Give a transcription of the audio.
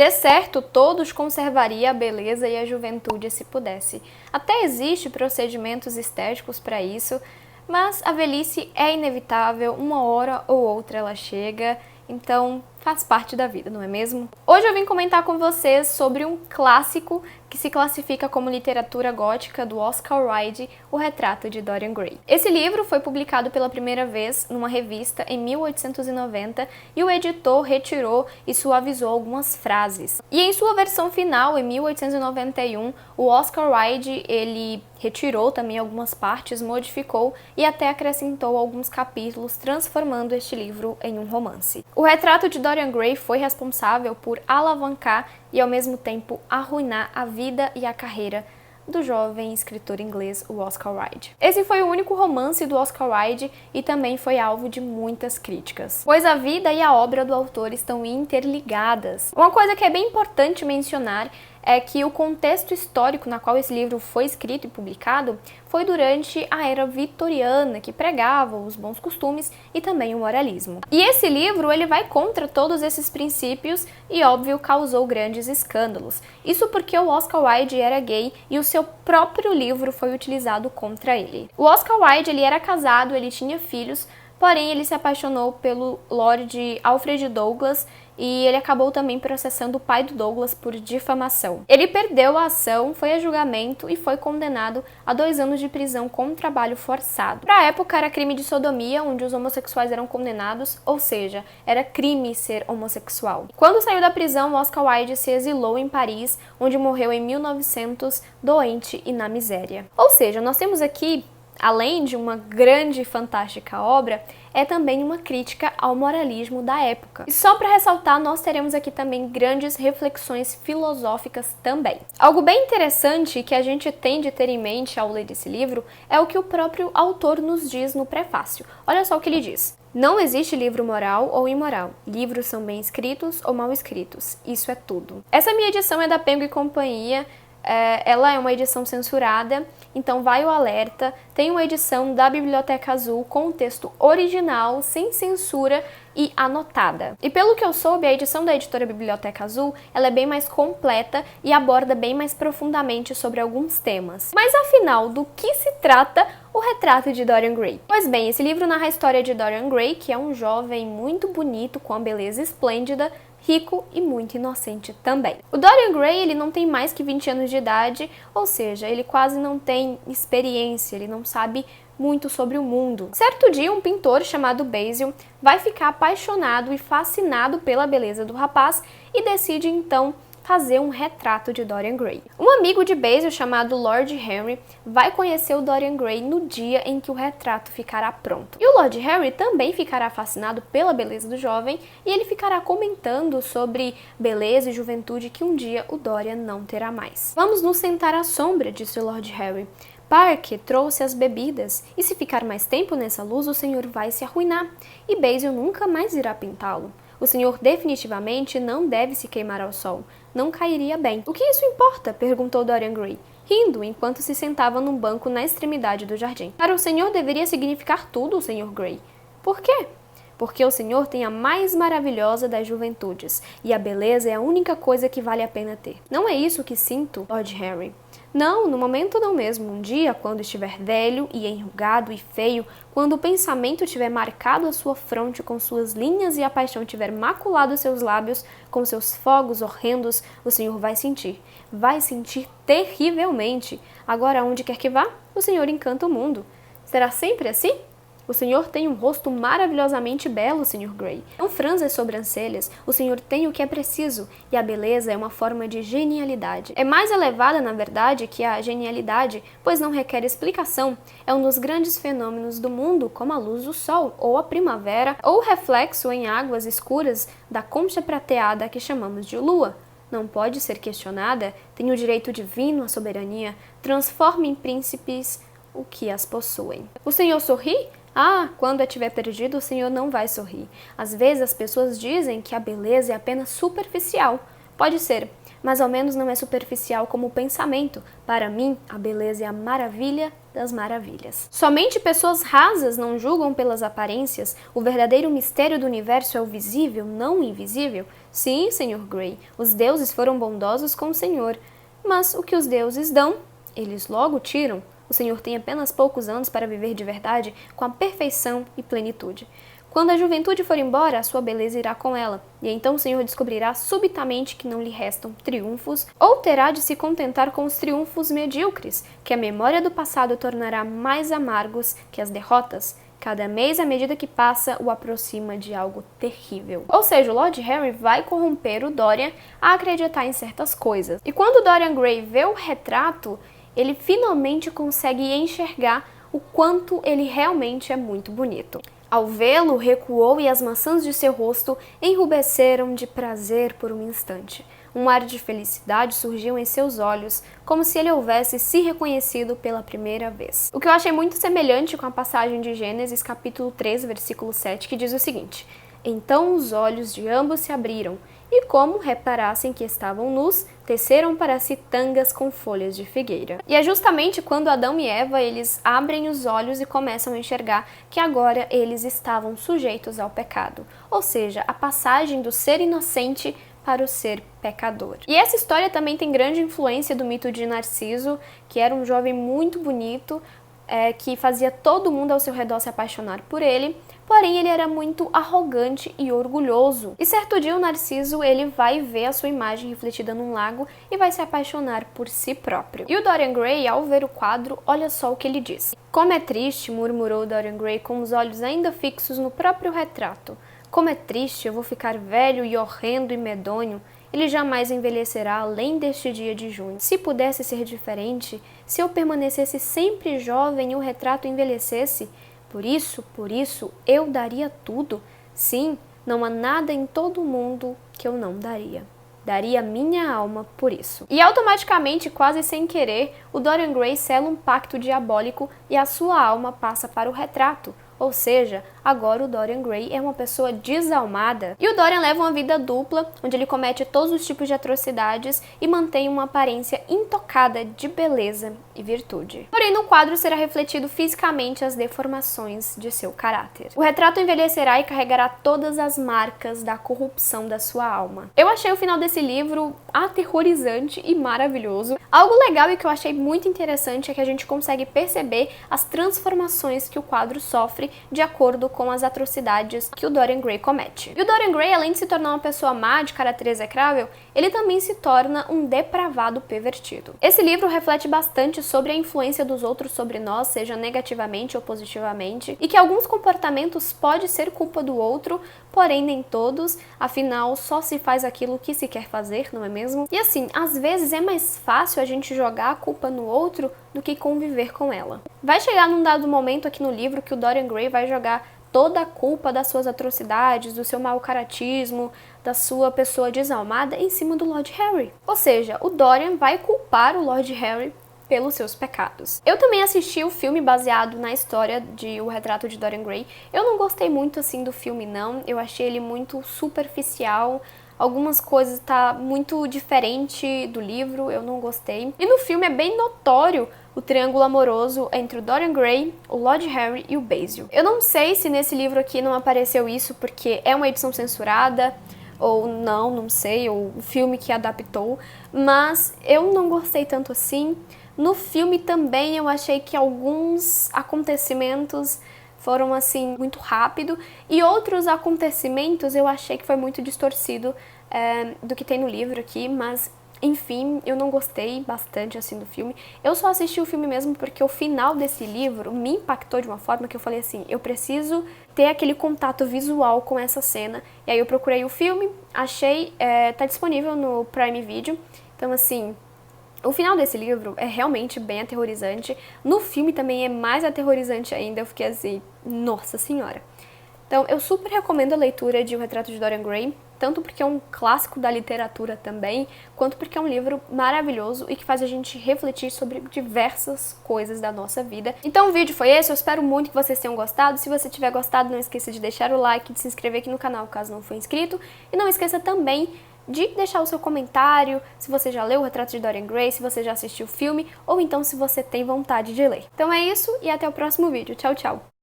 De certo, todos conservaria a beleza e a juventude se pudesse. Até existe procedimentos estéticos para isso, mas a velhice é inevitável, uma hora ou outra ela chega, então faz parte da vida, não é mesmo? Hoje eu vim comentar com vocês sobre um clássico que se classifica como literatura gótica do Oscar Wilde, O Retrato de Dorian Gray. Esse livro foi publicado pela primeira vez numa revista em 1890 e o editor retirou e suavizou algumas frases. E em sua versão final, em 1891, o Oscar Wilde, ele retirou também algumas partes, modificou e até acrescentou alguns capítulos, transformando este livro em um romance. O Retrato de Dorian Gray foi responsável por alavancar e ao mesmo tempo arruinar a vida e a carreira do jovem escritor inglês, o Oscar Wilde. Esse foi o único romance do Oscar Wilde e também foi alvo de muitas críticas, pois a vida e a obra do autor estão interligadas. Uma coisa que é bem importante mencionar é que o contexto histórico na qual esse livro foi escrito e publicado foi durante a era vitoriana, que pregava os bons costumes e também o moralismo. E esse livro, ele vai contra todos esses princípios e, óbvio, causou grandes escândalos. Isso porque o Oscar Wilde era gay e o seu próprio livro foi utilizado contra ele. O Oscar Wilde, ele era casado, ele tinha filhos, porém ele se apaixonou pelo Lord Alfred Douglas e ele acabou também processando o pai do Douglas por difamação. Ele perdeu a ação, foi a julgamento e foi condenado a 2 anos de prisão com trabalho forçado. Para a época era crime de sodomia, onde os homossexuais eram condenados, ou seja, era crime ser homossexual. Quando saiu da prisão, Oscar Wilde se exilou em Paris, onde morreu em 1900, doente e na miséria. Ou seja, nós temos aqui, além de uma grande e fantástica obra, é também uma crítica ao moralismo da época. E só para ressaltar, nós teremos aqui também grandes reflexões filosóficas também. Algo bem interessante que a gente tem de ter em mente ao ler esse livro é o que o próprio autor nos diz no prefácio. Olha só o que ele diz. Não existe livro moral ou imoral. Livros são bem escritos ou mal escritos. Isso é tudo. Essa minha edição é da Penguin e Companhia. Ela é uma edição censurada, então vai o alerta. Tem uma edição da Biblioteca Azul com o texto original, sem censura e anotada. E pelo que eu soube, a edição da editora Biblioteca Azul, ela é bem mais completa e aborda bem mais profundamente sobre alguns temas. Mas afinal, do que se trata O Retrato de Dorian Gray? Pois bem, esse livro narra a história de Dorian Gray, que é um jovem muito bonito, com a beleza esplêndida, rico e muito inocente também. O Dorian Gray, ele não tem mais que 20 anos de idade, ou seja, ele quase não tem experiência, ele não sabe muito sobre o mundo. Certo dia, um pintor chamado Basil vai ficar apaixonado e fascinado pela beleza do rapaz e decide então fazer um retrato de Dorian Gray. Um amigo de Basil chamado Lord Henry vai conhecer o Dorian Gray no dia em que o retrato ficará pronto. E o Lord Henry também ficará fascinado pela beleza do jovem e ele ficará comentando sobre beleza e juventude que um dia o Dorian não terá mais. Vamos nos sentar à sombra, disse o Lord Henry. Parker trouxe as bebidas, e se ficar mais tempo nessa luz, o senhor vai se arruinar, e Basil nunca mais irá pintá-lo. O senhor definitivamente não deve se queimar ao sol. Não cairia bem. O que isso importa? Perguntou Dorian Gray, rindo enquanto se sentava num banco na extremidade do jardim. Para o senhor deveria significar tudo, Sr. Gray. Por quê? Porque o senhor tem a mais maravilhosa das juventudes, e a beleza é a única coisa que vale a pena ter. Não é isso que sinto, Lord Henry. Não, no momento não mesmo. Um dia, quando estiver velho e enrugado e feio, quando o pensamento tiver marcado a sua fronte com suas linhas e a paixão tiver maculado seus lábios com seus fogos horrendos, o senhor vai sentir. Vai sentir terrivelmente. Agora, onde quer que vá, o senhor encanta o mundo. Será sempre assim? O senhor tem um rosto maravilhosamente belo, Sr. Gray. Não franza as sobrancelhas, o senhor tem o que é preciso, e a beleza é uma forma de genialidade. É mais elevada, na verdade, que a genialidade, pois não requer explicação. É um dos grandes fenômenos do mundo, como a luz do sol, ou a primavera, ou o reflexo em águas escuras da concha prateada que chamamos de lua. Não pode ser questionada, tem o direito divino à soberania, transforma em príncipes o que as possuem. O senhor sorri? Ah, quando estiver perdido, o senhor não vai sorrir. Às vezes as pessoas dizem que a beleza é apenas superficial. Pode ser, mas ao menos não é superficial como o pensamento. Para mim, a beleza é a maravilha das maravilhas. Somente pessoas rasas não julgam pelas aparências. O verdadeiro mistério do universo é o visível, não o invisível. Sim, Sr. Grey, os deuses foram bondosos com o Senhor. Mas o que os deuses dão, eles logo tiram. O Senhor tem apenas poucos anos para viver de verdade, com a perfeição e plenitude. Quando a juventude for embora, a sua beleza irá com ela, e então o Senhor descobrirá subitamente que não lhe restam triunfos, ou terá de se contentar com os triunfos medíocres, que a memória do passado tornará mais amargos que as derrotas. Cada mês, à medida que passa, o aproxima de algo terrível. Ou seja, o Lord Henry vai corromper o Dorian a acreditar em certas coisas. E quando o Dorian Gray vê o retrato, ele finalmente consegue enxergar o quanto ele realmente é muito bonito. Ao vê-lo, recuou e as maçãs de seu rosto enrubesceram de prazer por um instante. Um ar de felicidade surgiu em seus olhos, como se ele houvesse se reconhecido pela primeira vez. O que eu achei muito semelhante com a passagem de Gênesis, capítulo 3, versículo 7, que diz o seguinte: Então os olhos de ambos se abriram, e como reparassem que estavam nus, teceram para si tangas com folhas de figueira. E é justamente quando Adão e Eva eles abrem os olhos e começam a enxergar que agora eles estavam sujeitos ao pecado, ou seja, a passagem do ser inocente para o ser pecador. E essa história também tem grande influência do mito de Narciso, que era um jovem muito bonito, que fazia todo mundo ao seu redor se apaixonar por ele, porém ele era muito arrogante e orgulhoso. E certo dia o Narciso ele vai ver a sua imagem refletida num lago e vai se apaixonar por si próprio. E o Dorian Gray, ao ver o quadro, olha só o que ele diz. Como é triste, murmurou Dorian Gray com os olhos ainda fixos no próprio retrato. Como é triste, eu vou ficar velho e horrendo e medonho. Ele jamais envelhecerá além deste dia de junho. Se pudesse ser diferente, se eu permanecesse sempre jovem e o retrato envelhecesse, por isso, eu daria tudo. Sim, não há nada em todo o mundo que eu não daria. Daria minha alma por isso. E automaticamente, quase sem querer, o Dorian Gray sela um pacto diabólico e a sua alma passa para o retrato. Ou seja, agora o Dorian Gray é uma pessoa desalmada. E o Dorian leva uma vida dupla, onde ele comete todos os tipos de atrocidades e mantém uma aparência intocada de beleza e virtude. Porém, no quadro será refletido fisicamente as deformações de seu caráter. O retrato envelhecerá e carregará todas as marcas da corrupção da sua alma. Eu achei o final desse livro aterrorizante e maravilhoso. Algo legal e que eu achei muito interessante é que a gente consegue perceber as transformações que o quadro sofre de acordo com as atrocidades que o Dorian Gray comete. E o Dorian Gray, além de se tornar uma pessoa má, de caráter execrável, ele também se torna um depravado pervertido. Esse livro reflete bastante sobre a influência dos outros sobre nós, seja negativamente ou positivamente, e que alguns comportamentos pode ser culpa do outro, porém nem todos, afinal só se faz aquilo que se quer fazer, não é mesmo? E assim, às vezes é mais fácil a gente jogar a culpa no outro do que conviver com ela. Vai chegar num dado momento aqui no livro que o Dorian Gray vai jogar toda a culpa das suas atrocidades, do seu mau caratismo, da sua pessoa desalmada em cima do Lord Harry. Ou seja, o Dorian vai culpar o Lord Harry pelos seus pecados. Eu também assisti o filme baseado na história de O Retrato de Dorian Gray. Eu não gostei muito assim do filme não, eu achei ele muito superficial. Algumas coisas tá muito diferente do livro, eu não gostei. E no filme é bem notório o triângulo amoroso entre o Dorian Gray, o Lord Harry e o Basil. Eu não sei se nesse livro aqui não apareceu isso porque é uma edição censurada, ou não sei, ou o filme que adaptou, mas eu não gostei tanto assim. No filme também eu achei que alguns acontecimentos foram assim muito rápido e outros acontecimentos eu achei que foi muito distorcido do que tem no livro aqui, mas enfim, eu não gostei bastante assim do filme. Eu só assisti o filme mesmo porque o final desse livro me impactou de uma forma que eu falei assim, eu preciso ter aquele contato visual com essa cena. E aí eu procurei o filme, achei, tá disponível no Prime Video, então assim, o final desse livro é realmente bem aterrorizante. No filme também é mais aterrorizante ainda, eu fiquei assim, nossa senhora. Então eu super recomendo a leitura de O Retrato de Dorian Gray, tanto porque é um clássico da literatura também, quanto porque é um livro maravilhoso e que faz a gente refletir sobre diversas coisas da nossa vida. Então o vídeo foi esse, eu espero muito que vocês tenham gostado. Se você tiver gostado, não esqueça de deixar o like, de se inscrever aqui no canal caso não for inscrito, e não esqueça também de deixar o seu comentário, se você já leu o Retrato de Dorian Gray, se você já assistiu o filme, ou então se você tem vontade de ler. Então é isso e até o próximo vídeo. Tchau, tchau!